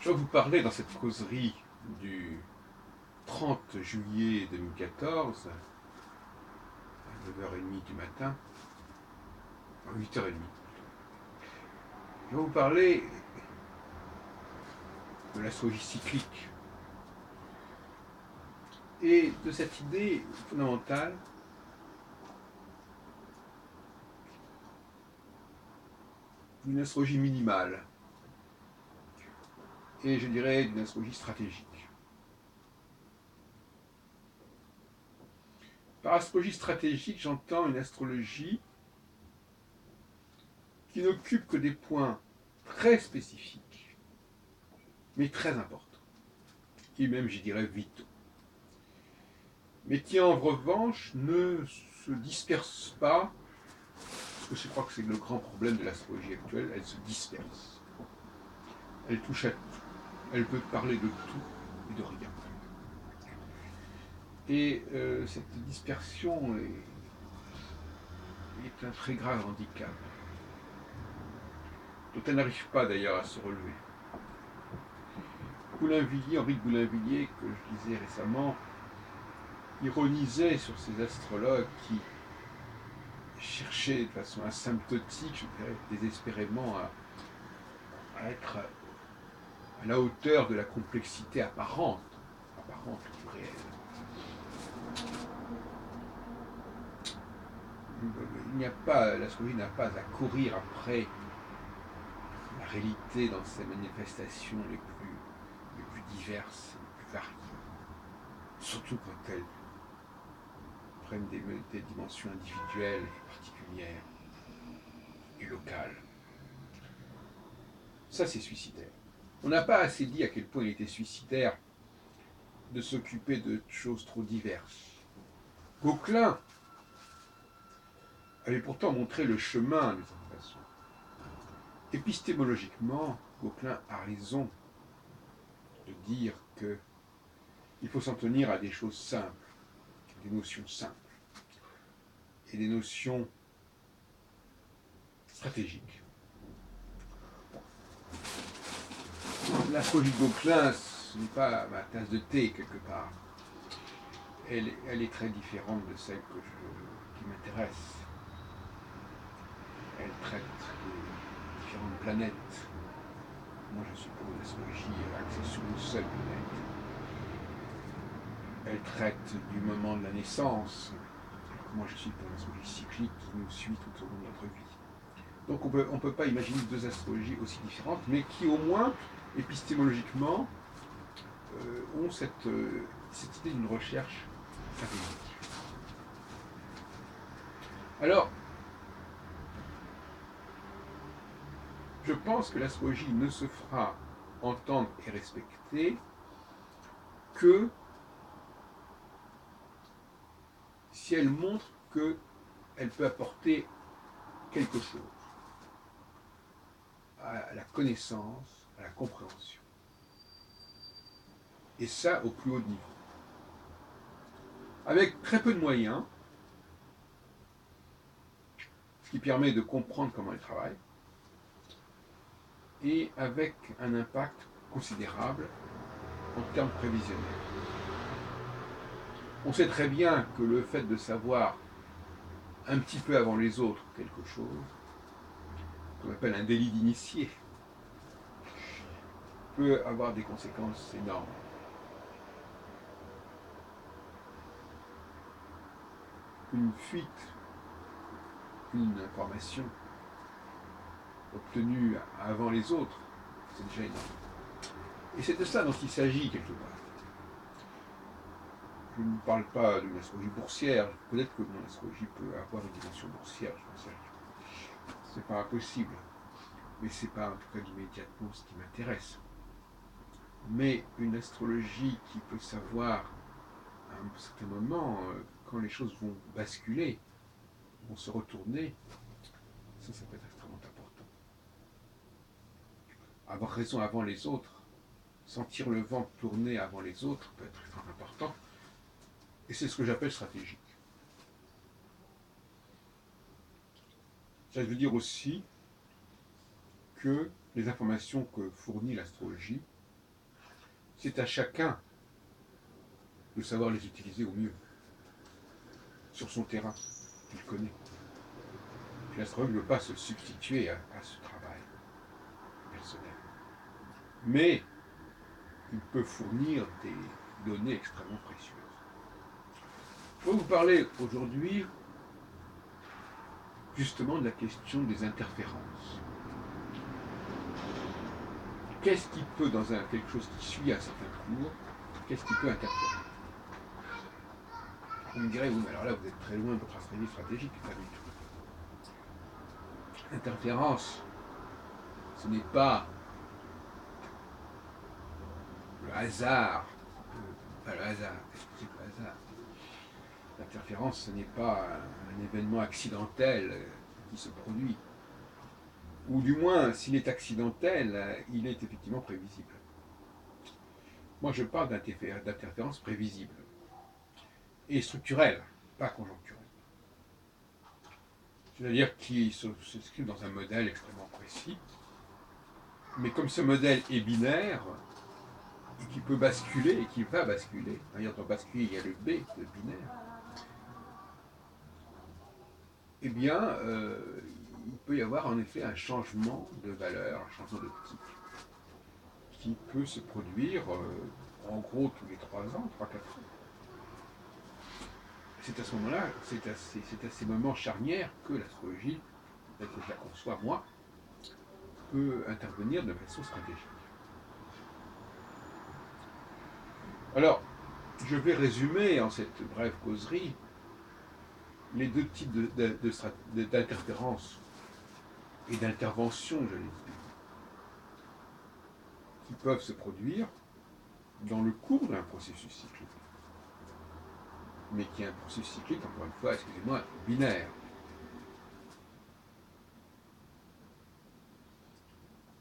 dois vous parler dans cette causerie du 30 juillet 2014, à 9h30 du matin, à 8h30. Je vais vous parler de l'astrologie cyclique et de cette idée fondamentale d'une astrologie minimale et je dirais d'une astrologie stratégique. Par astrologie stratégique, j'entends une astrologie qui n'occupe que des points très spécifiques, mais très importants, et même, je dirais, vitaux, mais qui en revanche ne se dispersent pas, parce que je crois que c'est le grand problème de l'astrologie actuelle, elle se disperse. Elle touche à tout, elle peut parler de tout et de rien. Et cette dispersion est un très grave handicap, dont elle n'arrive pas d'ailleurs à se relever. Boulainvilliers, Henri de Boulainvilliers, que je lisais récemment, ironisait sur ces astrologues qui cherchaient de façon asymptotique, je dirais désespérément, à être à la hauteur de la complexité apparente du réel. L'astrologie n'a pas à courir après la réalité dans ses manifestations les plus diverses, les plus variées, surtout quand elles prennent des dimensions individuelles et particulières et locales. Ça, c'est suicidaire. On n'a pas assez dit à quel point il était suicidaire de s'occuper de choses trop diverses. Gauquelin avait pourtant montré le chemin des informations. Épistémologiquement, Gauquelin a raison de dire qu'il faut s'en tenir à des choses simples, des notions simples, et des notions stratégiques. L'astrologie de Gauquelin, ce n'est pas ma tasse de thé quelque part. Elle est très différente de celle qui m'intéresse. Elle traite de différentes planètes. Moi, je suis pour une astrologie axée sur une seule planète. Elle traite du moment de la naissance. Moi, je suis pour une astrologie cyclique qui nous suit tout au long de notre vie. Donc, on ne peut pas imaginer deux astrologies aussi différentes, mais qui, au moins, épistémologiquement, ont cette idée d'une recherche stratégique. Alors, je pense que l'astrologie ne se fera entendre et respecter que si elle montre qu'elle peut apporter quelque chose à la connaissance, à la compréhension. Et ça au plus haut niveau. Avec très peu de moyens, ce qui permet de comprendre comment elle travaille, et avec un impact considérable en termes prévisionnels. On sait très bien que le fait de savoir un petit peu avant les autres quelque chose, qu'on appelle un délit d'initié, peut avoir des conséquences énormes. Une fuite, une information obtenue avant les autres, c'est déjà énorme. Et c'est de ça dont il s'agit quelque part. Je ne parle pas d'une astrologie boursière, peut-être que mon astrologie peut avoir une dimension boursière, je ne sais rien. C'est pas impossible, mais c'est pas en tout cas immédiatement ce qui m'intéresse. Mais une astrologie qui peut savoir à un certain moment, quand les choses vont basculer, vont se retourner, ça peut être extrêmement important. Avoir raison avant les autres, sentir le vent tourner avant les autres peut être extrêmement important. Et c'est ce que j'appelle stratégique. Ça veut dire aussi que les informations que fournit l'astrologie C'est à chacun de savoir les utiliser au mieux, sur son terrain, qu'il connaît. L'astrologue ne veut pas se substituer à ce travail personnel. Mais il peut fournir des données extrêmement précieuses. Je vais vous parler aujourd'hui justement de la question des interférences. Qu'est-ce qui peut, dans quelque chose qui suit un certain cours, qu'est-ce qui peut interférer? On me dirait, oui, mais alors là, vous êtes très loin de votre astrologie stratégique, pas du tout. L'interférence, ce n'est pas le hasard. Enfin, le hasard, qu'est-ce que c'est que le hasard? L'interférence, ce n'est pas un événement accidentel qui se produit. Ou du moins, s'il est accidentel, il est effectivement prévisible. Moi, je parle d'interférence prévisible et structurelle, pas conjoncturelle. C'est-à-dire qui s'inscrit dans un modèle extrêmement précis, mais comme ce modèle est binaire, et qui peut basculer, et qui va basculer, d'ailleurs dans basculer, il y a le B, le binaire, eh bien, il peut y avoir en effet un changement de valeur, un changement d'optique, qui peut se produire, en gros, tous les 3 ans, 3-4 ans. C'est à ce moment-là, c'est à ces moments charnières que l'astrologie, telle que je la conçois moi, peut intervenir de façon stratégique. Alors, je vais résumer en cette brève causerie les deux types d'interférences et d'interventions, j'allais dire, qui peuvent se produire dans le cours d'un processus cyclique, mais qui est un processus cyclique, encore une fois, excusez-moi, binaire.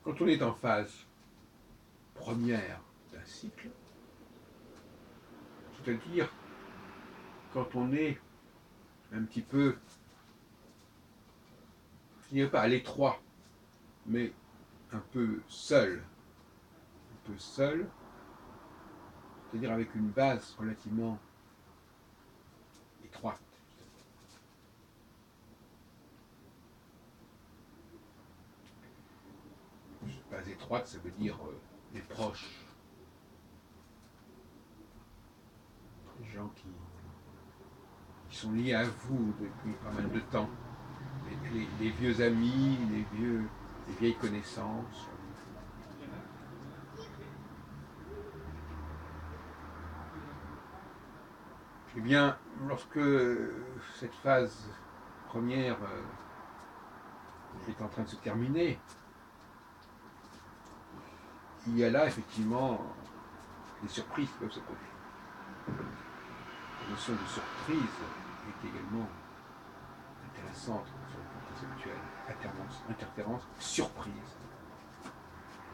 Quand on est en phase première d'un cycle, c'est-à-dire quand on est un petit peu, je ne dirais pas à l'étroit, mais un peu seul, c'est-à-dire avec une base relativement étroite. Base étroite, ça veut dire les proches, les gens qui sont liés à vous depuis pas mal de temps, les vieux amis, les vieilles connaissances. Eh bien, lorsque cette phase première est en train de se terminer, il y a là effectivement des surprises qui peuvent se produire. La notion de surprise est également intéressante sur le plan conceptuel. Interférence, surprise.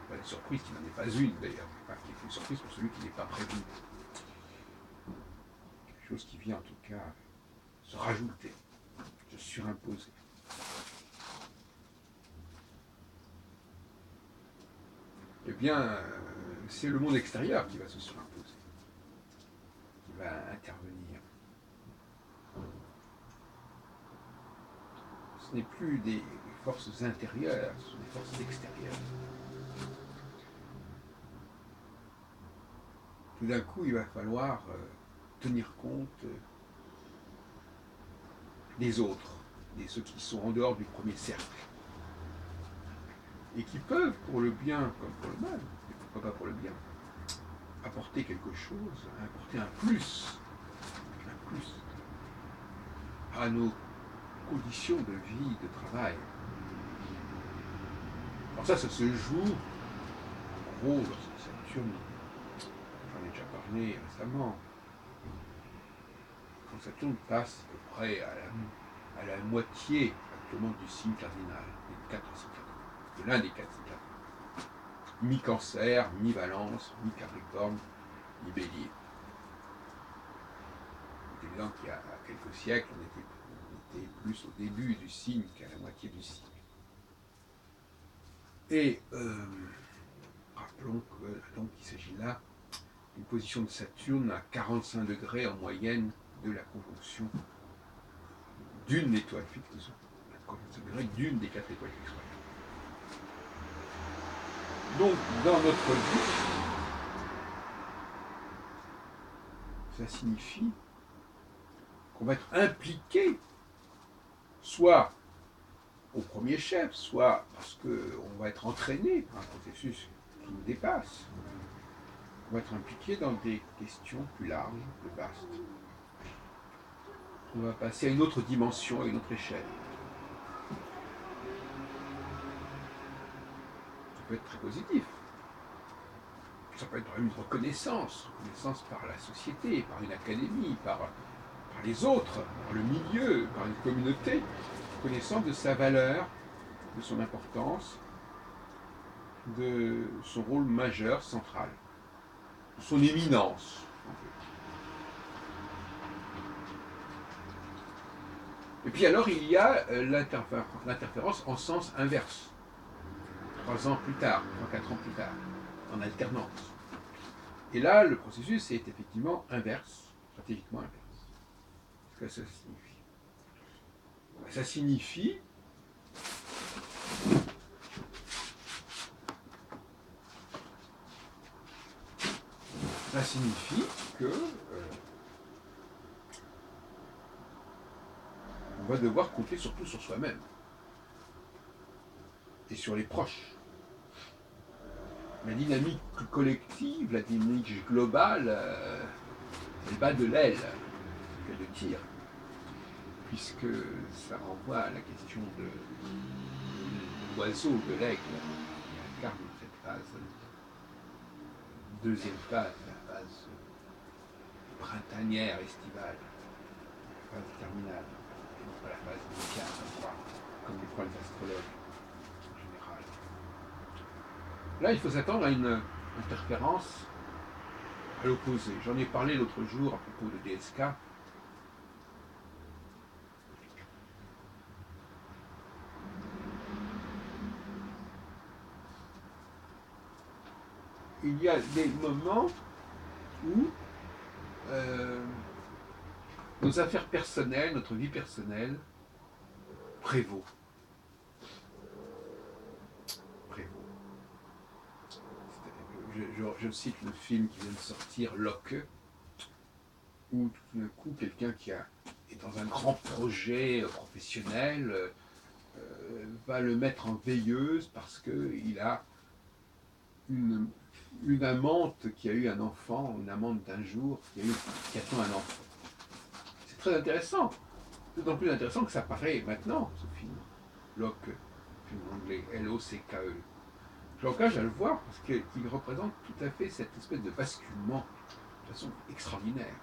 La surprise qui n'en est pas une d'ailleurs, enfin, qui est une surprise pour celui qui n'est pas prévu. Quelque chose qui vient en tout cas se rajouter, se surimposer. Eh bien, c'est le monde extérieur qui va se surimposer, qui va intervenir. Ce n'est plus des forces intérieures, ce sont des forces extérieures. Tout d'un coup, il va falloir tenir compte des autres, de ceux qui sont en dehors du premier cercle, et qui peuvent, pour le bien comme pour le mal, et pourquoi pas pour le bien, apporter quelque chose, apporter un plus à nos conditions de vie, de travail. Alors ça se joue, en gros, lorsque Saturne, j'en ai déjà parlé récemment, quand Saturne passe à peu près à la moitié actuellement du signe cardinal, des 4 signes cardinaux, de l'un des 4 signes cardinaux. Mi-Cancer, mi-Balance, mi-Capricorne, mi-Bélier. C'est évident qu'il y a quelques siècles, on était plus au début du signe qu'à la moitié du signe. Et rappelons qu'il s'agit là une position de Saturne à 45 degrés en moyenne de la conjonction d'une étoile fixe, la 45 degrés d'une des 4 étoiles fixes royales. Donc, dans notre vie, ça signifie qu'on va être impliqué, soit au premier chef, soit parce qu'on va être entraîné par un processus qui nous dépasse. On va être impliqué dans des questions plus larges, plus vastes. On va passer à une autre dimension, à une autre échelle. Ça peut être très positif. Ça peut être une reconnaissance par la société, par une académie, par les autres, par le milieu, par une communauté, reconnaissance de sa valeur, de son importance, de son rôle majeur, central, de son éminence. Et puis alors il y a l'interférence en sens inverse. 3 ans plus tard, 3-4 ans plus tard, en alternance. Et là, le processus est effectivement inverse, stratégiquement inverse. Qu'est-ce que ça signifie? Ça signifie que on va devoir compter surtout sur soi-même et sur les proches. La dynamique collective, la dynamique globale, elle bat de l'aile que de tir, puisque ça renvoie à la question de l'oiseau, de l'aigle, qui incarne cette phase, deuxième phase, la phase printanière, estivale, la phase terminale, et non pas la phase initiale, comme le croient les astrologues en général. Là, il faut s'attendre à une interférence à l'opposé. J'en ai parlé l'autre jour à propos de DSK. Il y a des moments où nos affaires personnelles, notre vie personnelle prévaut. Je cite le film qui vient de sortir, Locke, où tout d'un coup, quelqu'un qui est dans un grand projet professionnel va le mettre en veilleuse parce qu'il a une amante qui a eu un enfant, une amante d'un jour, qui attend un enfant. C'est très intéressant. D'autant plus intéressant que ça paraît maintenant, ce film. Locke, film anglais, L-O-C-K-E. Je l'encourage à le voir parce qu'il représente tout à fait cette espèce de basculement de façon extraordinaire.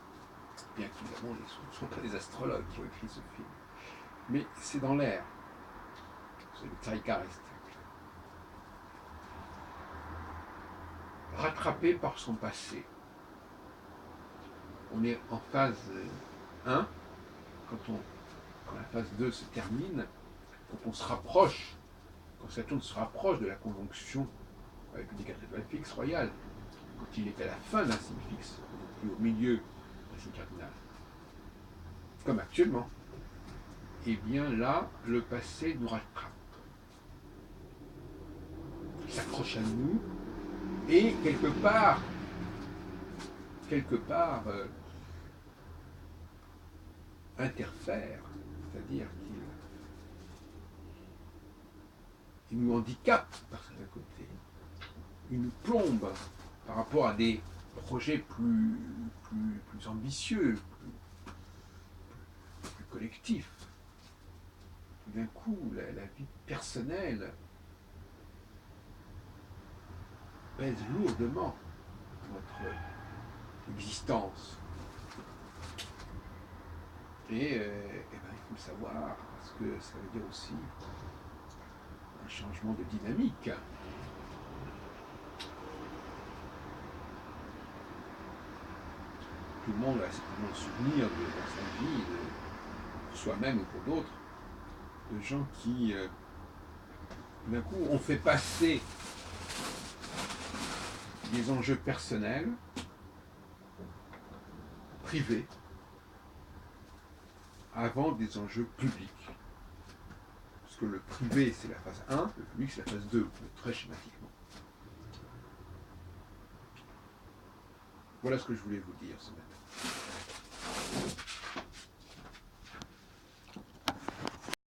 Bien qu'évidemment, ce ne sont pas des astrologues qui ont écrit ce film. Mais c'est dans l'air. C'est le zeitgeist. Rattrapé par son passé. On est en phase 1, quand la phase 2 se termine, quand on se rapproche, quand Saturne se rapproche de la conjonction avec une des 4 étoiles fixes royales, quand il est à la fin d'un signe fixe, et au milieu d'un signe cardinal, comme actuellement, et bien là, le passé nous rattrape. Il s'accroche à nous, et quelque part, interfère, c'est-à-dire qu'il nous handicape par certains côtés. Il nous plombe par rapport à des projets plus ambitieux, plus collectifs. Tout d'un coup, la vie personnelle pèse lourdement notre existence. Et il faut le savoir, parce que ça veut dire aussi un changement de dynamique. Tout le monde a certainement le souvenir dans sa vie, pour soi-même ou pour d'autres, de gens qui, d'un coup, ont fait passer des enjeux personnels privés avant des enjeux publics. Parce que le privé, c'est la phase 1, le public, c'est la phase 2, très schématiquement. Voilà ce que je voulais vous dire ce matin.